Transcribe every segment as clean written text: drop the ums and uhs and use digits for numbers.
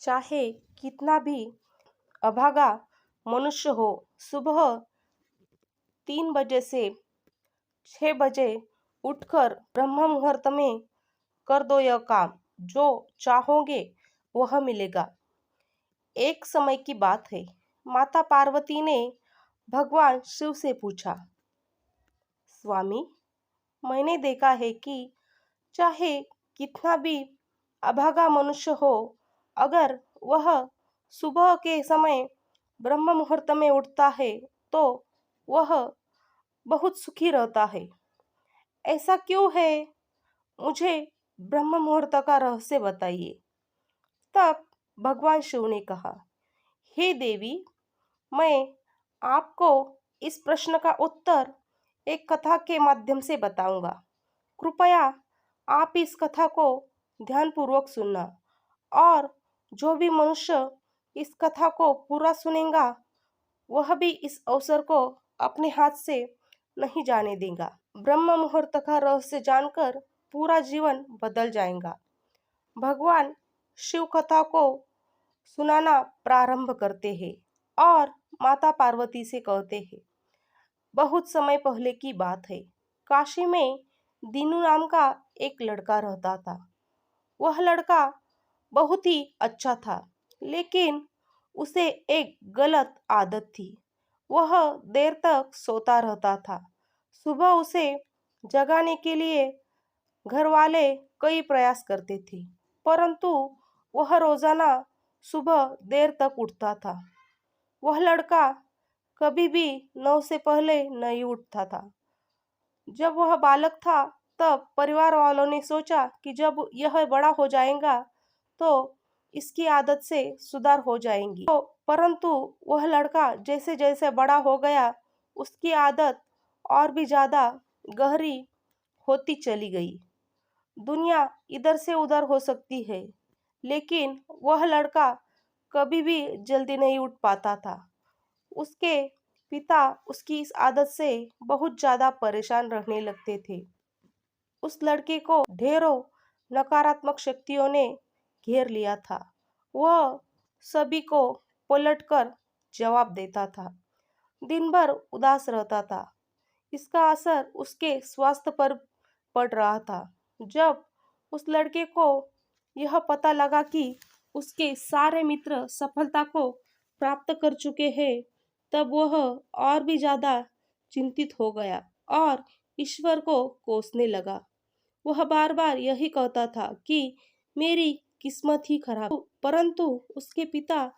चाहे कितना भी अभागा मनुष्य हो, सुबह 3 बजे से 6 बजे उठकर ब्रह्म मुहूर्त में कर दो यह काम। जो चाहोगे वह मिलेगा। एक समय की बात है, माता पार्वती ने भगवान शिव से पूछा, स्वामी, मैंने देखा है कि चाहे कितना भी अभागा मनुष्य हो, अगर वह सुबह के समय ब्रह्म मुहूर्त में उठता है तो वह बहुत सुखी रहता है। ऐसा क्यों है? मुझे ब्रह्म मुहूर्त का रहस्य बताइए। तब भगवान शिव ने कहा, हे देवी, मैं आपको इस प्रश्न का उत्तर एक कथा के माध्यम से बताऊंगा। कृपया आप इस कथा को ध्यानपूर्वक सुनना, और जो भी मनुष्य इस कथा को पूरा सुनेगा वह भी इस अवसर को अपने हाथ से नहीं जाने देगा। ब्रह्म मुहूर्त का रहस्य जानकर पूरा जीवन बदल जाएगा। भगवान शिव कथा को सुनाना प्रारंभ करते हैं और माता पार्वती से कहते हैं, बहुत समय पहले की बात है। काशी में दीनू नाम का एक लड़का रहता था। वह लड़का बहुत ही अच्छा था, लेकिन उसे एक गलत आदत थी। वह देर तक सोता रहता था। सुबह उसे जगाने के लिए घर वाले कई प्रयास करते थे, परंतु वह रोजाना सुबह देर तक उठता था। वह लड़का कभी भी 9 से पहले नहीं उठता था। जब वह बालक था तब परिवार वालों ने सोचा कि जब यह बड़ा हो जाएगा तो इसकी आदत से सुधार हो जाएंगी। परंतु वह लड़का जैसे जैसे बड़ा हो गया, उसकी आदत और भी ज़्यादा गहरी होती चली गई। दुनिया इधर से उधर हो सकती है, लेकिन वह लड़का कभी भी जल्दी नहीं उठ पाता था। उसके पिता उसकी इस आदत से बहुत ज़्यादा परेशान रहने लगते थे। उस लड़के को ढेरों नकारात्मक शक्तियों ने घेर लिया था। वह सभी को पलटकर जवाब देता था, दिन भर उदास रहता था। इसका असर उसके स्वास्थ्य पर पड़ रहा था। जब उस लड़के को यह पता लगा कि उसके सारे मित्र सफलता को प्राप्त कर चुके हैं, तब वह और भी ज़्यादा चिंतित हो गया और ईश्वर को कोसने लगा। वह बार बार यही कहता था कि मेरी किस्मत ही खराब, परंतु उसके पिता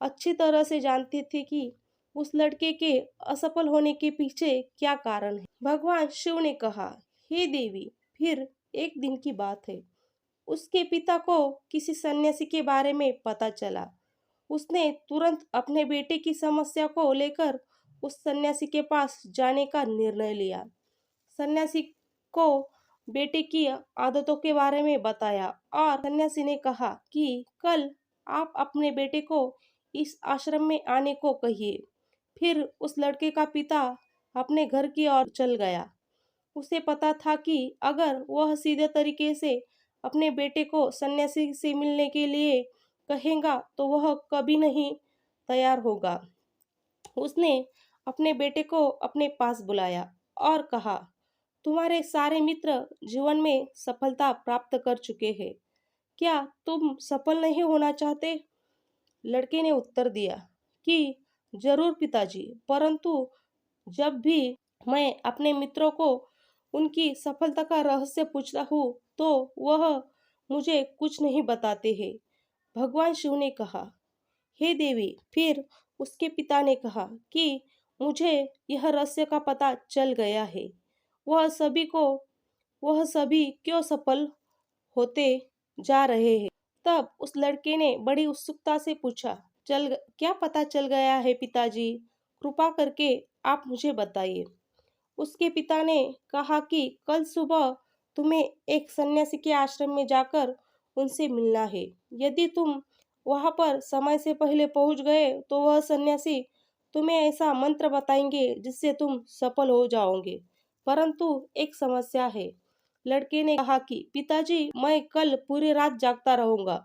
अच्छी तरह से जानते थे कि उस लड़के के असफल होने के पीछे क्या कारण है। भगवान शिव ने कहा, हे देवी, फिर एक दिन की बात है। उसके पिता को किसी सन्यासी के बारे में पता चला। उसने तुरंत अपने बेटे की समस्या को लेकर उस सन्यासी के पास जाने का निर्णय लिया। सन्यासी को बेटे की आदतों के बारे में बताया और सन्यासी ने कहा कि कल आप अपने बेटे को इस आश्रम में आने को कहिए। फिर उस लड़के का पिता अपने घर की ओर चल गया। उसे पता था कि अगर वह सीधे तरीके से अपने बेटे को सन्यासी से मिलने के लिए कहेगा तो वह कभी नहीं तैयार होगा। उसने अपने बेटे को अपने पास बुलाया और कहा, तुम्हारे सारे मित्र जीवन में सफलता प्राप्त कर चुके हैं, क्या तुम सफल नहीं होना चाहते? लड़के ने उत्तर दिया कि जरूर पिताजी, परंतु जब भी मैं अपने मित्रों को उनकी सफलता का रहस्य पूछता हूँ तो वह मुझे कुछ नहीं बताते हैं। भगवान शिव ने कहा, हे देवी, फिर उसके पिता ने कहा कि मुझे यह रहस्य का पता चल गया है। वह सभी को वह सभी क्यों सफल होते जा रहे हैं। तब उस लड़के ने बड़ी उत्सुकता से पूछा, क्या पता चल गया है पिताजी? कृपा करके आप मुझे बताइए। उसके पिता ने कहा कि कल सुबह तुम्हें एक सन्यासी के आश्रम में जाकर उनसे मिलना है। यदि तुम वहां पर समय से पहले पहुंच गए तो वह सन्यासी तुम्हें ऐसा मंत्र बताएंगे जिससे तुम सफल हो जाओगे। परंतु एक समस्या है। लड़के ने कहा कि पिताजी, मैं कल पूरी रात जागता रहूंगा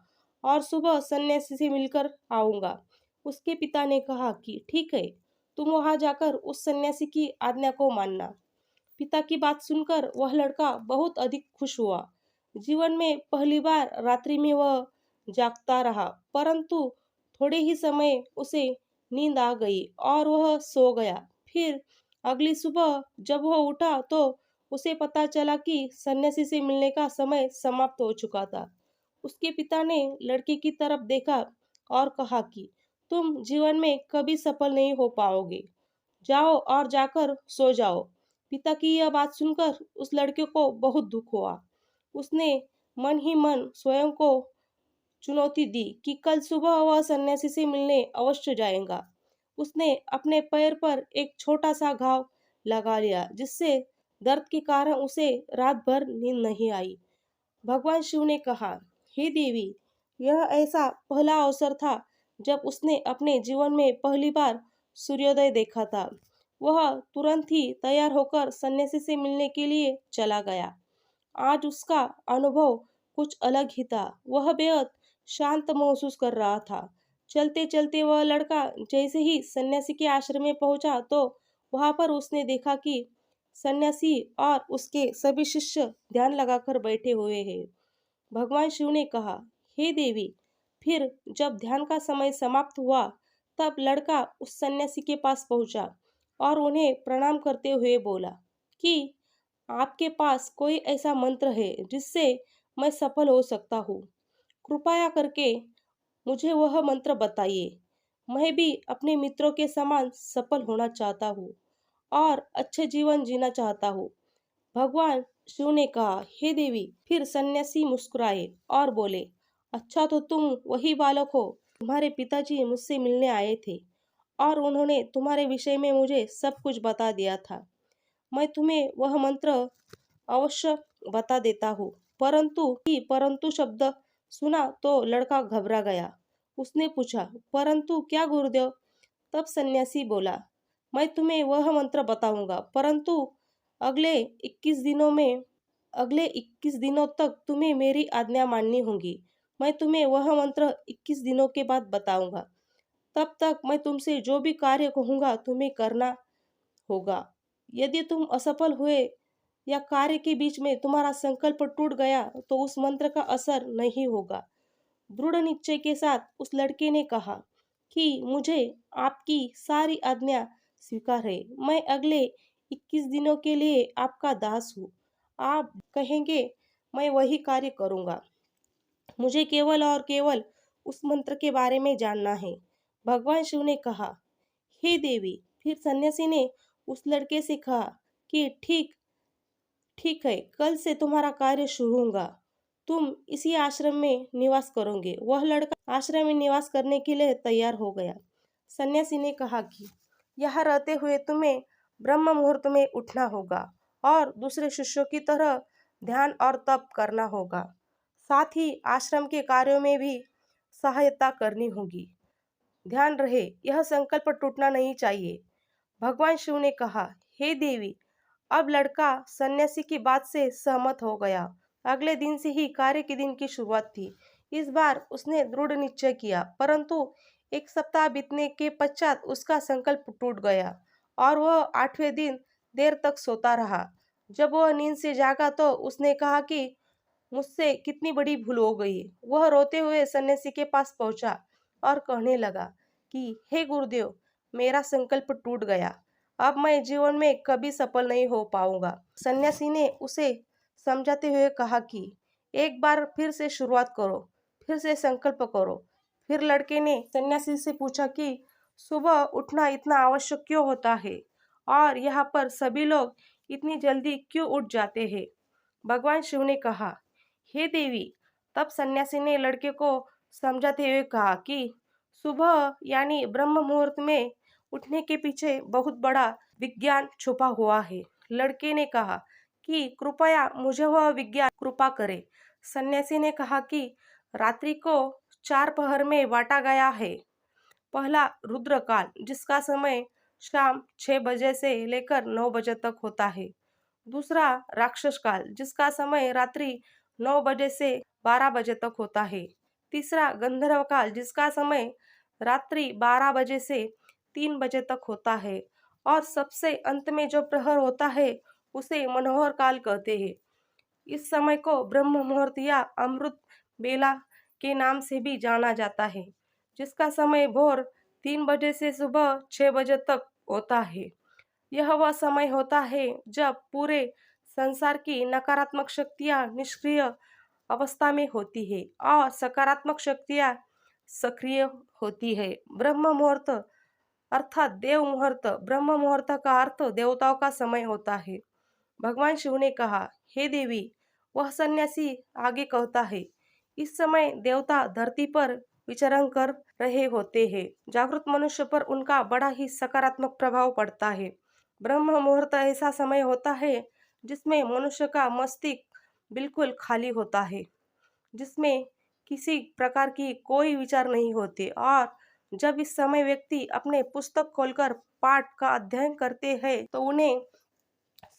और सुबह सन्यासी से मिलकर आऊँगा। उसके पिता ने कहा कि ठीक है, तुम वहाँ जाकर उस सन्यासी की आज्ञा को मानना। पिता की बात सुनकर वह लड़का बहुत अधिक खुश हुआ। जीवन में पहली बार रात्रि में वह जागता रहा, परंतु थोड़े ही समय उसे नींद आ गई और वह सो गया। फिर अगली सुबह जब वह उठा तो उसे पता चला कि सन्यासी से मिलने का समय समाप्त हो चुका था। उसके पिता ने लड़के की तरफ देखा और कहा कि तुम जीवन में कभी सफल नहीं हो पाओगे, जाओ और जाकर सो जाओ। पिता की यह बात सुनकर उस लड़के को बहुत दुख हुआ। उसने मन ही मन स्वयं को चुनौती दी कि कल सुबह वह सन्यासी से मिलने अवश्य जाएगा। उसने अपने पैर पर एक छोटा सा घाव लगा लिया, जिससे दर्द के कारण उसे रात भर नींद नहीं आई। भगवान शिव ने कहा, हे देवी, यह ऐसा पहला अवसर था जब उसने अपने जीवन में पहली बार सूर्योदय देखा था। वह तुरंत ही तैयार होकर सन्यासी से मिलने के लिए चला गया। आज उसका अनुभव कुछ अलग ही था। वह बेहद शांत महसूस कर रहा था। चलते चलते वह लड़का जैसे ही सन्यासी के आश्रम में पहुंचा तो वहां पर उसने देखा कि सन्यासी और उसके सभी शिष्य ध्यान लगाकर बैठे हुए हैं। भगवान शिव ने कहा, हे देवी, फिर जब ध्यान का समय समाप्त हुआ तब लड़का उस सन्यासी के पास पहुंचा और उन्हें प्रणाम करते हुए बोला कि आपके पास कोई ऐसा मंत्र है जिससे मैं सफल हो सकता हूँ? कृपया करके मुझे वह मंत्र बताइए। मैं भी अपने मित्रों के समान सफल होना चाहता हूँ और अच्छे जीवन जीना चाहता हूँ। भगवान शिव ने कहा, हे देवी। फिर सन्यासी मुस्कुराए और बोले, अच्छा, तो तुम वही बालक हो। तुम्हारे पिताजी मुझसे मिलने आए थे और उन्होंने तुम्हारे विषय में मुझे सब कुछ बता दिया था। मैं तुम्हें वह मंत्र अवश्य बता देता हूँ। परंतु शब्द सुना तो लड़का घबरा गया। उसने पूछा, परंतु क्या गुरुदेव? तब सन्यासी बोला, मैं तुम्हें वह मंत्र बताऊंगा, परंतु अगले 21 दिनों में अगले 21 दिनों तक तुम्हें मेरी आज्ञा माननी होगी। मैं तुम्हें वह मंत्र 21 दिनों के बाद बताऊंगा। तब तक मैं तुमसे जो भी कार्य कहूँगा तुम्हें करना होगा। यदि तुम असफल हुए या कार्य के बीच में तुम्हारा संकल्प टूट गया तो उस मंत्र का असर नहीं होगा। दृढ़ निश्चय के साथ उस लड़के ने कहा कि मुझे आपकी सारी आज्ञा स्वीकार है। मैं अगले 21 दिनों के लिए आपका दास हूँ। आप कहेंगे मैं वही कार्य करूँगा। मुझे केवल और केवल उस मंत्र के बारे में जानना है। भगवान शिव ने कहा, हे देवी। फिर सन्यासी ने उस लड़के से कहा कि ठीक ठीक है, कल से तुम्हारा कार्य शुरू होगा। तुम इसी आश्रम में निवास करोगे। वह लड़का आश्रम में निवास करने के लिए तैयार हो गया। सन्यासी ने कहा कि यहाँ रहते हुए तुम्हें ब्रह्म मुहूर्त में उठना होगा और दूसरे शिष्यों की तरह ध्यान और तप करना होगा। साथ ही आश्रम के कार्यों में भी सहायता करनी होगी। ध्यान रहे, यह संकल्प टूटना नहीं चाहिए। भगवान शिव ने कहा, हे देवी। अब लड़का सन्यासी की बात से सहमत हो गया। अगले दिन से ही कार्य के दिन की शुरुआत थी। इस बार उसने दृढ़ निश्चय किया, परंतु एक सप्ताह बीतने के पश्चात उसका संकल्प टूट गया और वह 8वें दिन देर तक सोता रहा। जब वह नींद से जागा तो उसने कहा कि मुझसे कितनी बड़ी भूल हो गई। वह रोते हुए सन्यासी के पास पहुंचा और कहने लगा कि हे गुरुदेव, मेरा संकल्प टूट गया। अब मैं जीवन में कभी सफल नहीं हो पाऊंगा। सन्यासी ने उसे समझाते हुए कहा कि एक बार फिर से शुरुआत करो, फिर से संकल्प करो। फिर लड़के ने सन्यासी से पूछा कि सुबह उठना इतना आवश्यक क्यों होता है और यहाँ पर सभी लोग इतनी जल्दी क्यों उठ जाते हैं? भगवान शिव ने कहा, हे देवी। तब सन्यासी ने लड़के को समझाते हुए कहा कि सुबह यानी ब्रह्म मुहूर्त में उठने के पीछे बहुत बड़ा विज्ञान छुपा हुआ है। लड़के ने कहा कि कृपया मुझे वह विज्ञान कृपा करे। सन्यासी ने कहा कि रात्रि को 4 पहर में बांटा गया है। पहला रुद्रकाल, जिसका समय शाम 6 बजे से लेकर 9 बजे तक होता है। दूसरा राक्षस काल, जिसका समय रात्रि 9 बजे से 12 बजे तक होता है। तीसरा गंधर्व काल, जिसका समय रात्रि 12 बजे से 3 बजे तक होता है, और सबसे अंत में जो प्रहर होता है उसे मनोहर काल कहते हैं। इस समय को ब्रह्म मुहूर्त या अमृत बेला के नाम से भी जाना जाता है, जिसका समय भोर 3 बजे से सुबह 6 बजे तक होता है। यह वह समय होता है जब पूरे संसार की नकारात्मक शक्तियाँ निष्क्रिय अवस्था में होती है और सकारात्मक शक्तियाँ सक्रिय होती है। ब्रह्म मुहूर्त अर्थात देव मुहूर्त, ब्रह्म मुहूर्त का अर्थ देवताओं का समय होता है। भगवान शिव ने कहा, हे देवी, वह सन्यासी आगे कहता है, इस समय देवता धरती पर विचरण कर रहे होते हैं। जागृत मनुष्य पर उनका बड़ा ही सकारात्मक प्रभाव पड़ता है। ब्रह्म मुहूर्त ऐसा समय होता है जिसमें मनुष्य का मस्तिष्क बिल्कुल खाली होता है, जिसमें किसी प्रकार की कोई विचार नहीं होते, और जब इस समय व्यक्ति अपने पुस्तक खोलकर पाठ का अध्ययन करते हैं तो उन्हें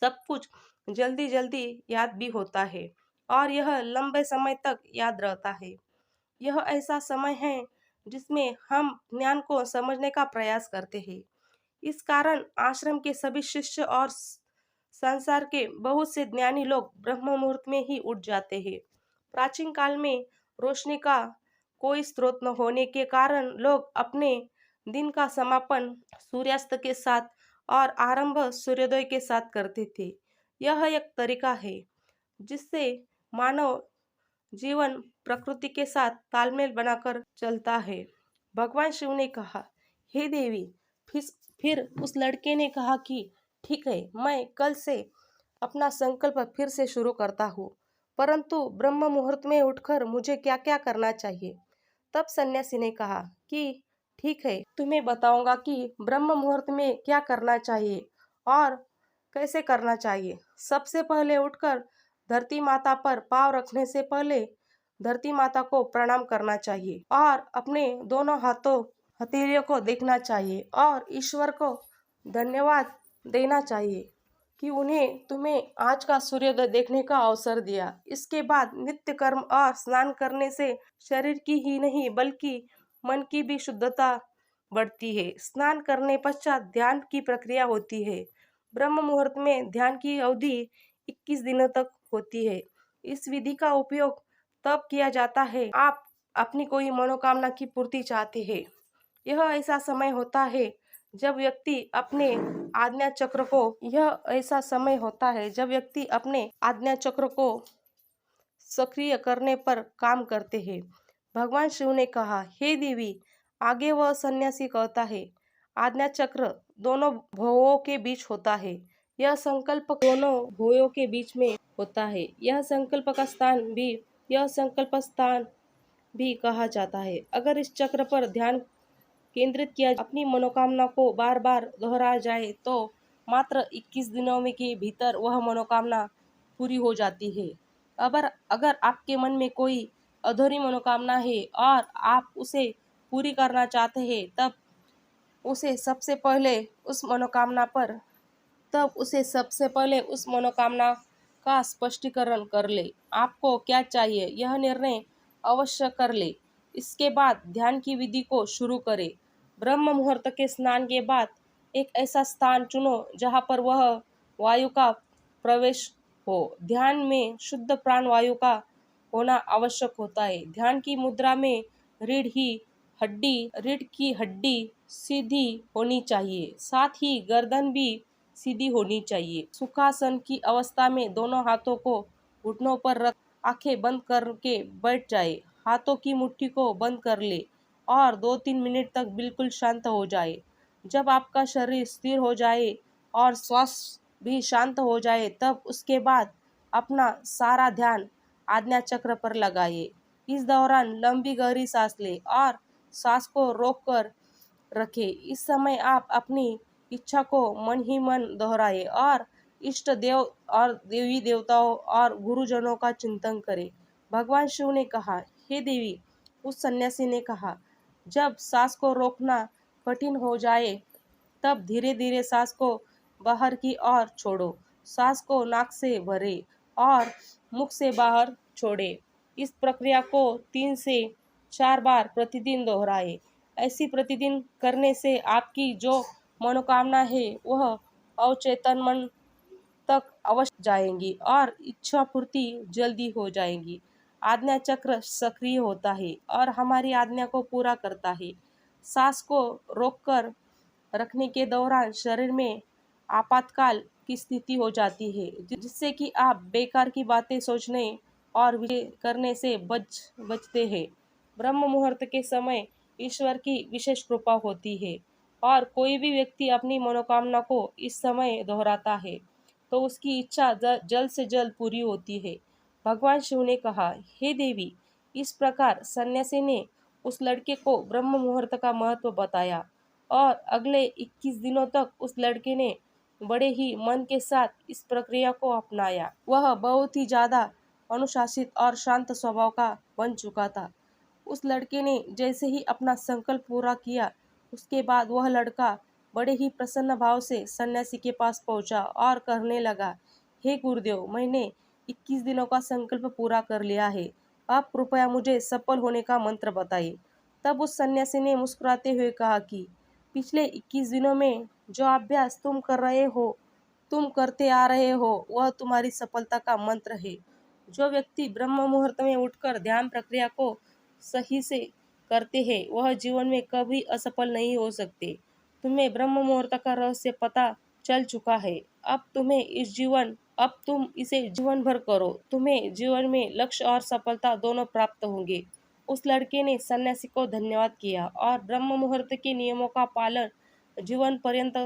सब कुछ जल्दी जल्दी याद भी होता है और यह लंबे समय तक याद रहता है। यह ऐसा समय है जिसमें हम ज्ञान को समझने का प्रयास करते हैं। इस कारण आश्रम के सभी शिष्य और संसार के बहुत से ज्ञानी लोग ब्रह्म मुहूर्त में ही उठ जाते हैं। प्राचीन काल में रोशनी का कोई स्रोत न होने के कारण लोग अपने दिन का समापन सूर्यास्त के साथ और आरंभ सूर्योदय के साथ करते थे। यह एक तरीका है जिससे मानव जीवन प्रकृति के साथ तालमेल बनाकर चलता है। भगवान शिव ने कहा, हे देवी, फिर फिर उस लड़के ने कहा कि ठीक है, मैं कल से अपना संकल्प फिर से शुरू करता हूँ, परंतु ब्रह्म मुहूर्त में उठकर मुझे क्या क्या करना चाहिए। तब सन्यासी ने कहा कि ठीक है, तुम्हें बताऊंगा कि ब्रह्म मुहूर्त में क्या करना चाहिए और कैसे करना चाहिए। सबसे पहले उठकर धरती माता पर पाँव रखने से पहले धरती माता को प्रणाम करना चाहिए और अपने दोनों हाथों हथेलियों को देखना चाहिए और ईश्वर को धन्यवाद देना चाहिए कि उन्हें तुम्हें आज का सूर्योदय देखने का अवसर दिया। इसके बाद नित्य कर्म और स्नान करने से शरीर की ही नहीं बल्कि मन की भी शुद्धता बढ़ती है। स्नान करने पश्चात ध्यान की प्रक्रिया होती है। ब्रह्म मुहूर्त में ध्यान की अवधि 21 दिनों तक होती है। इस विधि का उपयोग तब किया जाता है आप अपनी कोई मनोकामना की पूर्ति चाहते हैं। यह ऐसा समय होता है जब व्यक्ति अपने आज्ञा चक्र को यह ऐसा समय होता है जब व्यक्ति अपने आज्ञा चक्र को सक्रिय करने पर काम करते हैं। भगवान शिव ने कहा, हे देवी, आगे वह सन्यासी कहता है, आज्ञा चक्र दोनों भुवों के बीच होता है। यह संकल्प दोनों भुवों के बीच में होता है। यह संकल्प स्थान भी कहा जाता है। अगर इस चक्र पर ध्यान केंद्रित किया, अपनी मनोकामना को बार बार दोहराया जाए तो मात्र 21 दिनों में के भीतर वह मनोकामना पूरी हो जाती है। अगर आपके मन में कोई अधूरी मनोकामना है और आप उसे पूरी करना चाहते हैं, तब उसे सबसे पहले उस मनोकामना का स्पष्टीकरण कर ले। आपको क्या चाहिए यह निर्णय अवश्य कर ले। इसके बाद ध्यान की विधि को शुरू करें। ब्रह्म मुहूर्त के स्नान के बाद एक ऐसा स्थान चुनो जहाँ पर वह वायु का प्रवेश हो। ध्यान में शुद्ध प्राण वायु का होना आवश्यक होता है। ध्यान की मुद्रा में रीढ़ की हड्डी सीधी होनी चाहिए, साथ ही गर्दन भी सीधी होनी चाहिए। सुखासन की अवस्था में दोनों हाथों को घुटनों पर रख आंखें बंद करके बैठ जाए। हाथों की मुट्ठी को बंद कर ले और 2-3 मिनट तक बिल्कुल शांत हो जाए। जब आपका शरीर स्थिर हो जाए और श्वास भी शांत हो जाए, तब उसके बाद अपना सारा ध्यान आज्ञा चक्र पर लगाइए। इस दौरान लंबी गहरी सांस ले और सांस को रोककर रखें। इस समय आप अपनी इच्छा को मन ही मन दोहराए और इष्ट देव और देवी देवताओं और गुरुजनों का चिंतन करें। भगवान शिव ने कहा, हे देवी, उस सन्यासी ने कहा, जब सांस को रोकना कठिन हो जाए तब धीरे धीरे सांस को बाहर की ओर छोड़ो। सांस को नाक से भरे और मुख से बाहर छोड़े। इस प्रक्रिया को 3 से 4 बार प्रतिदिन दोहराए। ऐसी प्रतिदिन करने से आपकी जो मनोकामना है वह अवचेतन मन तक अवश्य जाएंगी और इच्छा पूर्ति जल्दी हो जाएगी। आज्ञा चक्र सक्रिय होता है और हमारी आज्ञा को पूरा करता है। सांस को रोककर रखने के दौरान शरीर में आपातकाल की स्थिति हो जाती है, जिससे कि आप बेकार की बातें सोचने और विषय करने से बचते हैं। ब्रह्म मुहूर्त के समय ईश्वर की विशेष कृपा होती है और कोई भी व्यक्ति अपनी मनोकामना को इस समय दोहराता है तो उसकी इच्छा जल्द से जल्द पूरी होती है। भगवान शिव ने कहा, हे देवी, इस प्रकार सन्यासी ने उस लड़के को ब्रह्म मुहूर्त का महत्व बताया और अगले 21 दिनों तक उस लड़के ने बड़े ही मन के साथ इस प्रक्रिया को अपनाया। वह बहुत ही ज्यादा अनुशासित और शांत स्वभाव का बन चुका था। उस लड़के ने जैसे ही अपना संकल्प पूरा किया, उसके बाद वह लड़का बड़े ही प्रसन्न भाव से सन्यासी के पास पहुंचा और कहने लगा, हे गुरुदेव, मैंने 21 दिनों का संकल्प पूरा कर लिया है। आप कृपया मुझे सफल होने का मंत्र बताइए। तब उस सन्यासी ने मुस्कुराते हुए कहा कि पिछले 21 दिनों में जो अभ्यास तुम करते आ रहे हो वह तुम्हारी सफलता का मंत्र है। जो व्यक्ति ब्रह्म मुहूर्त में उठकर ध्यान प्रक्रिया को सही से करते हैं वह जीवन में कभी असफल नहीं हो सकते। तुम्हें ब्रह्म मुहूर्त का रहस्य पता चल चुका है। अब तुम इसे जीवन भर करो। तुम्हें जीवन में लक्ष्य और सफलता दोनों प्राप्त होंगे। उस लड़के ने सन्यासी को धन्यवाद किया और ब्रह्म मुहूर्त के नियमों का पालन जीवन पर्यंत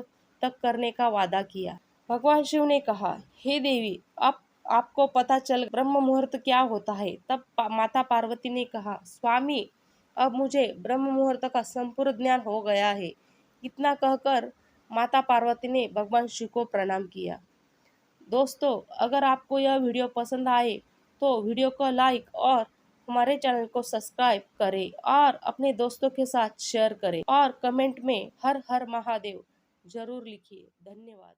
तक करने का वादा किया। भगवान शिव ने कहा, हे देवी, अब आपको पता चल ब्रह्म मुहूर्त क्या होता है। तब माता पार्वती ने कहा, स्वामी, अब मुझे ब्रह्म मुहूर्त का संपूर्ण ज्ञान हो गया है। इतना कहकर माता पार्वती ने भगवान शिव को प्रणाम किया। दोस्तों, अगर आपको यह वीडियो पसंद आए तो वीडियो को लाइक और हमारे चैनल को सब्सक्राइब करें और अपने दोस्तों के साथ शेयर करें और कमेंट में हर हर महादेव जरूर लिखिए। धन्यवाद।